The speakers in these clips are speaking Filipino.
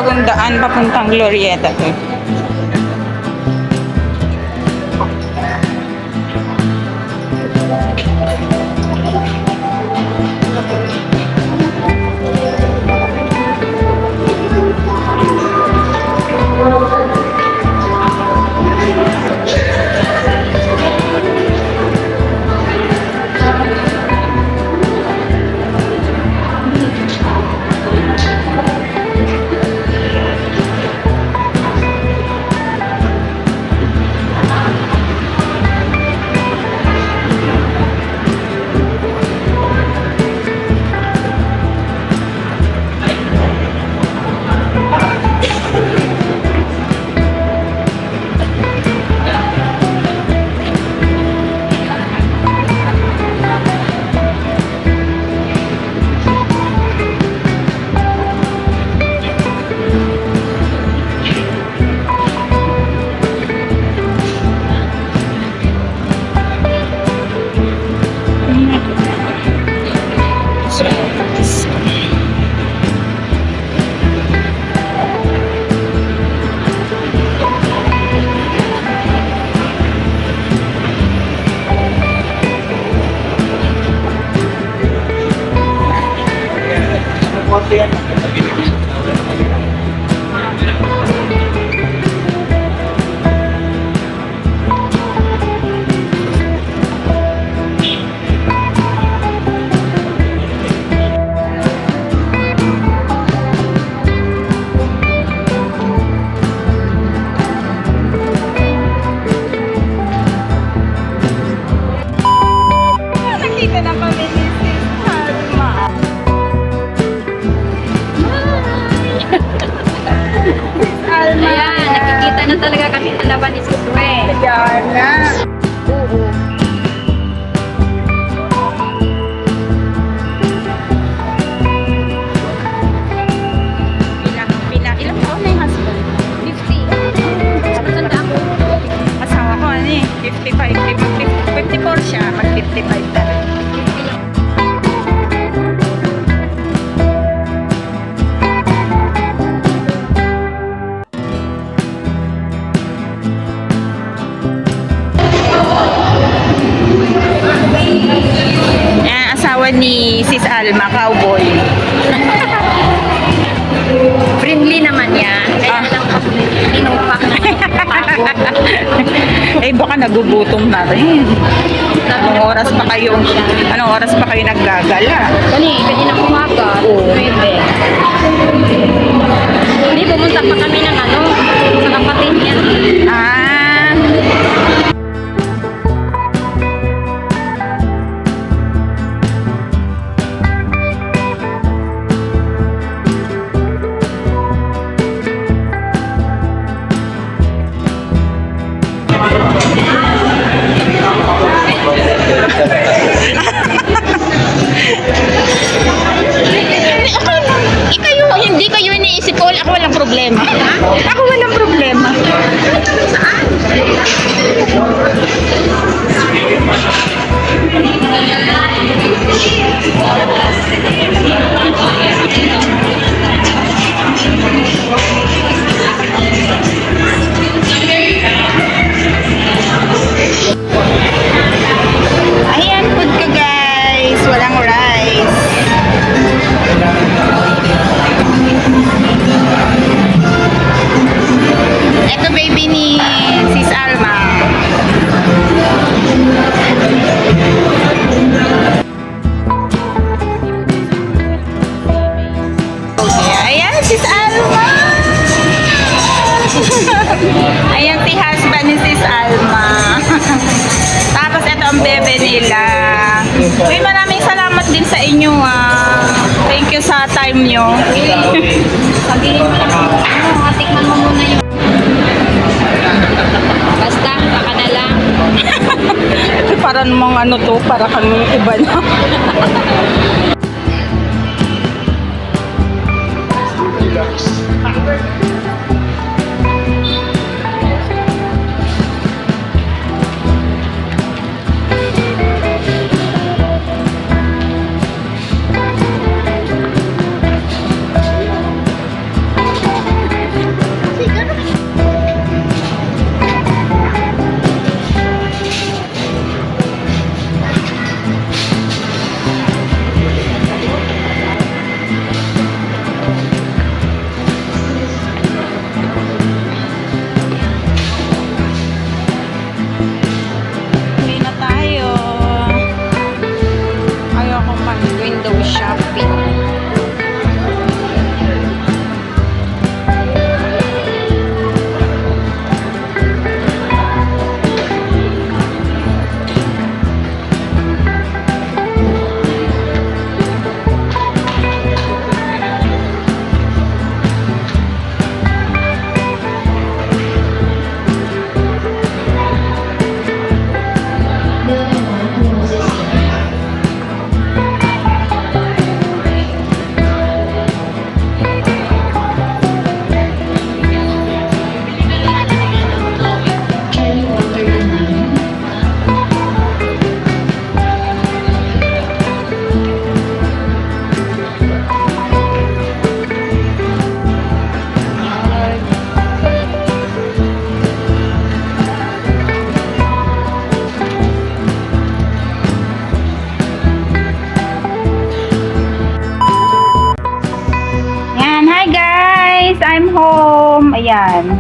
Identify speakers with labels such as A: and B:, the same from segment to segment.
A: bagong daan papuntang Glorieta to. Nakita na kami ni Sis Alma. Sis Alma.
B: Ayan, nakikita na talaga kami sa laban ni Suswe.
A: Ayan na.
B: Oo.
A: Ilang taon na yung husband?
B: 50. Matanda ako.
A: Asawa ko, 54 siya, mag-55 na rin. Yan, asawa ni Sis Alma, cowboy.
B: Friendly naman yan. Kaya lang pag tinupak naman pago.
A: Eh baka nagugutom na rin. Anong oras pa kayo naggagala?
B: Kanina umaga.
A: Oo.
B: 9. Hindi, pumunta pa kami ng sa kapatid niya.
A: Ah, hindi kayo iniisip ko, ako walang problema. Ako walang problema. Ayan, food ko guys. Walang rice. Ito baby ni Sis Alma. Okay, ayan Sis Alma. Ayan si husband ni Sis Alma. Tapos ito ang bebe nila. Uy, maraming salamat din sa inyo Thank you sa time nyo.
B: Sabihin mo lang, tikman mo muna yun. Basta, baka na lang.
A: Para namang para kami iba na.
B: window shopping.
A: Yan, hi guys! I'm home. Ayan.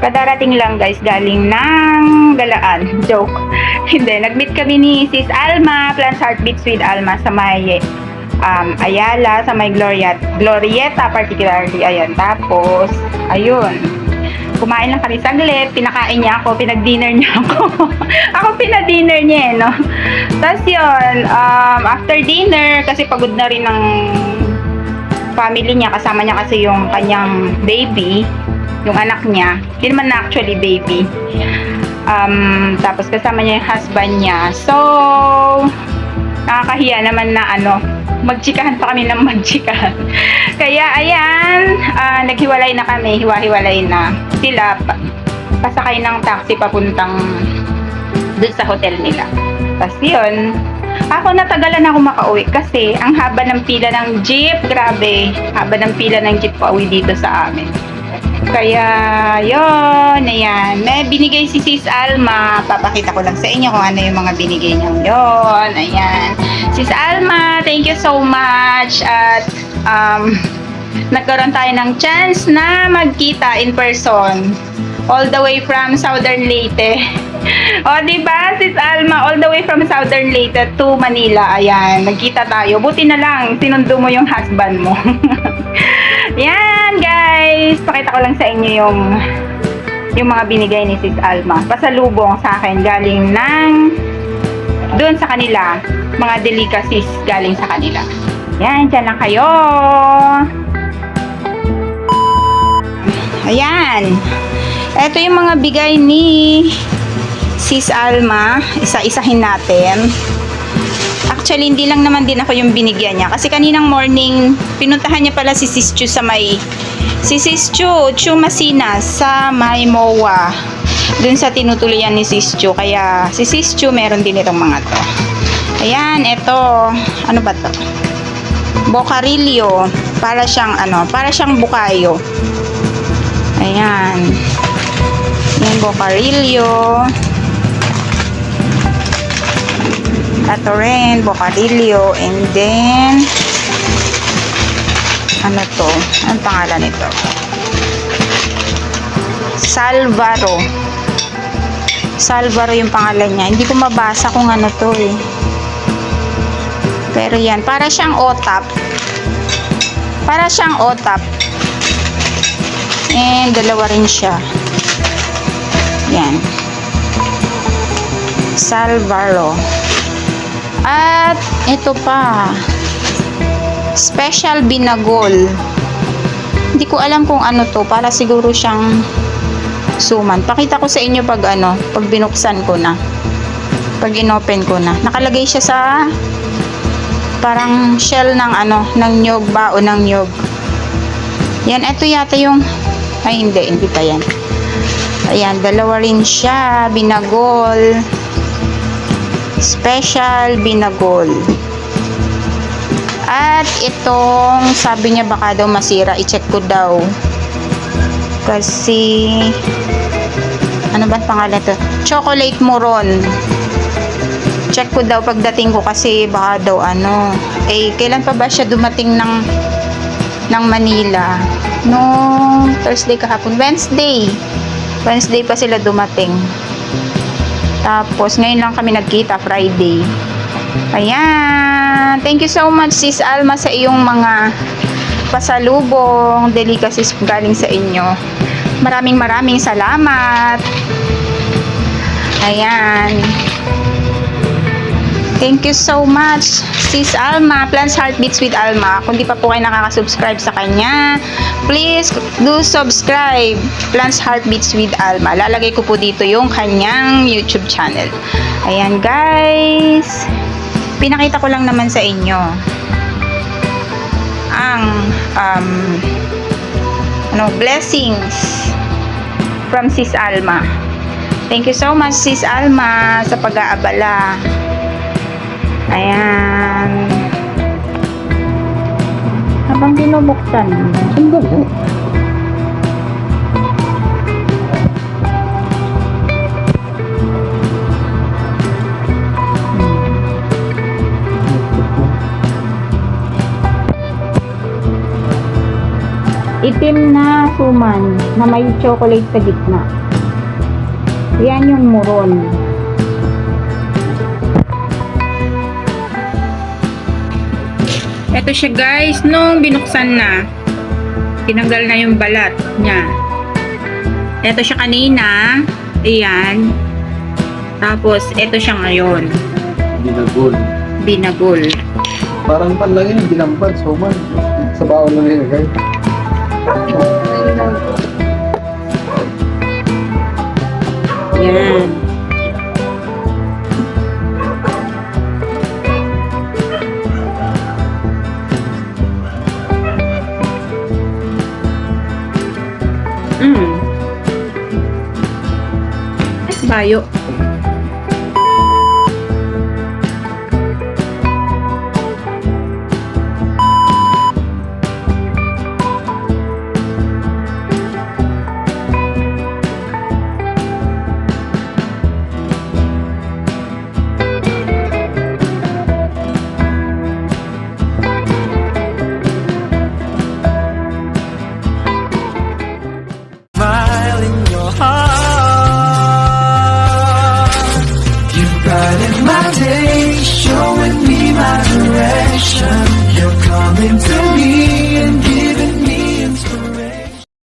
A: Kadarating lang guys, galing ng Galaan. Joke. Hindi, nag-meet kami ni Sis Alma, Plans Heartbeats with Alma sa may Ayala, sa may Glorieta particularly. Ayan, tapos, ayun. Kumain lang kami saglit, pinakain niya ako, pinag-dinner niya ako. Ako pinag-dinner niya no? Tapos yun, after dinner, kasi pagod na rin ng family niya, kasama niya kasi yung kanyang baby, yung anak niya, hindi naman na actually baby. Tapos kasama niya yung husband niya. So, nakakahiya naman na magchikahan pa kami ng magchikahan. Kaya ayan, naghiwalay na kami, hiwa-hiwalay na. Sila, pasakay ng taxi papuntang dun sa hotel nila. Tapos yun, ako natagalan ako makauwi kasi ang haba ng pila ng jeep, grabe, haba ng pila ng jeep pauwi dito sa amin. Kaya, yun, ayan. May binigay si Sis Alma. Papakita ko lang sa inyo kung ano yung mga binigay niya. Yun, ayan. Sis Alma, thank you so much. At, nagkaroon tayo ng chance na magkita in person. All the way from Southern Leyte. O, diba, Sis Alma, all the way from Southern Leyte to Manila. Ayan, nagkita tayo. Buti na lang, sinundo mo yung husband mo. Yan, guys. Pakita ko lang sa inyo yung mga binigay ni Sis Alma. Pasalubong sa akin galing doon sa kanila. Mga delicacies galing sa kanila. Yan, dyan lang kayo. Ayan. Ito yung mga bigay ni Sis Alma. Isa-isahin natin. Actually, hindi lang naman din ako yung binigyan niya. Kasi kaninang morning, pinuntahan niya pala si Sis Chu si Sis Chu Masinas sa may MOA. Dun sa tinutuloyan ni Sis Chu. Kaya, si Sis Chu meron din itong mga to. Ayan, ito. Ano ba to? Bocarillo. Para siyang bukayo. Ayan. Yung Bocarillo. Ito rin, Bocarillo. And then, ano to? Anong pangalan nito? Salvaro. Salvaro yung pangalan niya. Hindi ko mabasa kung ano to eh. Pero yan, para siyang OTAP. Para siyang OTAP. And dalawa rin siya. Yan. Salvaro. At ito pa. Special binagol. Hindi ko alam kung ano to. Para siguro siyang suman. Pakita ko sa inyo pag pag binuksan ko na. Pag inopen ko na. Nakalagay siya sa parang shell ng ng nyog, baon ng nyog. Yan, ito yata yung hindi pa yan. Ayan, dalawa rin siya, binagol. Special binagol. At itong sabi niya baka daw masira, i-check ko daw. Kasi ano ba pangalan to? Chocolate moron. Check ko daw pagdating ko kasi baka daw kailan pa ba siya dumating ng Manila? No, Thursday kahapon. Wednesday pa sila dumating. Tapos ngayon lang kami nagkita, Friday. Ayan. Ayan. Thank you so much, Sis Alma, sa iyong mga pasalubong, delicacies galing sa inyo. Maraming salamat. Ayan. Thank you so much, Sis Alma, Plants Heartbeats with Alma. Kung di pa po kayo nakaka-subscribe sa kanya, please do subscribe, Plants Heartbeats with Alma. Lalagay ko po dito yung kanyang YouTube channel. Ayan guys, pinakita ko lang naman sa inyo ang blessings from Sis Alma. Thank you so much, Sis Alma, sa pag-aabala. Ayan. Habang binubuksan. Ang buko. Itim na suman na may chocolate sa gitna. Yan yung muron. Ito siya guys, nung binuksan na, tinanggal na yung balat niya. Ito siya kanina, ayan. Tapos, ito siya ngayon. Binagol.
C: Parang panlangin, dinampad, suman. Sa baon lang yun, guys.
A: Yan. Bayo.
D: Smile in your heart. You brighten my day, showing me my direction. You're coming to me.